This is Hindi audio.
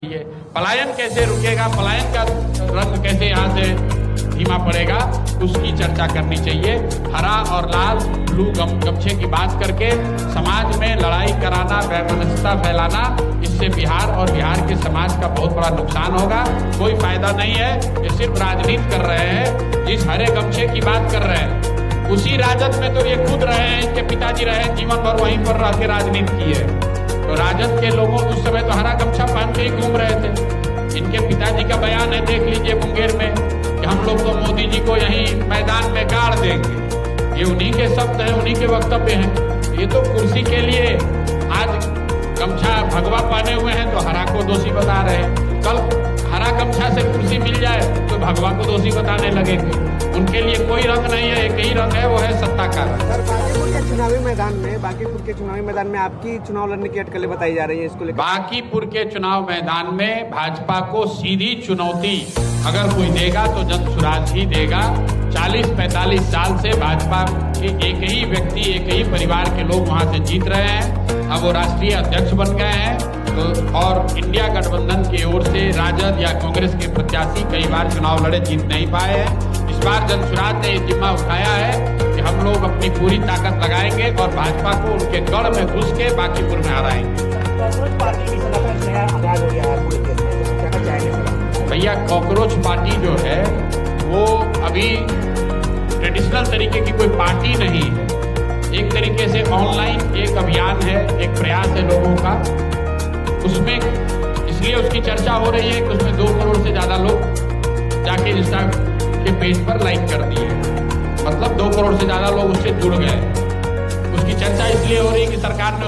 ये पलायन कैसे रुकेगा, पलायन का रंग कैसे यहाँ से धीमा पड़ेगा, उसकी चर्चा करनी चाहिए। हरा और लाल ब्लू गमछे की बात करके समाज में लड़ाई कराना, वैमनस्यता फैलाना, इससे बिहार और बिहार के समाज का बहुत बड़ा नुकसान होगा। कोई फायदा नहीं है। ये सिर्फ राजनीति कर रहे हैं। जिस हरे गमछे की बात कर रहे हैं उसी राजद में तो ये खुद रहे हैं, इनके पिताजी रहे, जीवन भर वहीं पर रह के राजनीति की है। तो राजद के लोगों उस समय तो हरा गमछा पहन के ही घूम रहे थे। इनके पिताजी का बयान है, देख लीजिए मुंगेर में, कि हम लोग तो मोदी जी को यहीं मैदान में गाड़ देंगे। ये उन्हीं के शब्द हैं, उन्हीं के वक्तव्य हैं। ये तो कुर्सी के लिए आज गमछा भगवा पहने हुए हैं तो हरा को दोषी बता रहे हैं। कल हरा गमछा से कुर्सी मिल जाए तो भगवा को दोषी बताने लगेंगे। उनके लिए कोई रंग नहीं है, एक ही रंग है, वो है सत्ता का रंग। बांकीपुर के चुनावी मैदान में आपकी चुनाव लड़ने की अटकलें बताई जा रही है, इसको लेकर बांकीपुर के चुनाव मैदान में भाजपा को सीधी चुनौती अगर कोई देगा तो जनसुराज ही देगा। 40-45 साल से भाजपा के एक ही व्यक्ति, एक ही परिवार के लोग वहां से जीत रहे हैं। अब वो राष्ट्रीय अध्यक्ष बन गए हैं तो और इंडिया गठबंधन की ओर से राजद या कांग्रेस के प्रत्याशी कई बार चुनाव लड़े, जीत नहीं पाए हैं। इस बार जनसुराज ने ये जिम्मा उठाया है कि हम लोग अपनी पूरी ताकत लगाएंगे और भाजपा को उनके गढ़ में घुस के बांकीपुर में हराएंगे। भैया कॉकरोच पार्टी जो है वो अभी ट्रेडिशनल तरीके की कोई पार्टी नहीं है। एक तरीके से ऑनलाइन एक अभियान है, एक प्रयास है लोगों का। उसमें इसलिए उसकी चर्चा हो रही है कि उसमें 2 करोड़ से ज्यादा लोग जाके इंस्टा के पेज पर लाइक कर दिए, मतलब 2 करोड़ से ज्यादा लोग उससे जुड़ गए। उसकी चर्चा इसलिए हो रही है कि सरकार ने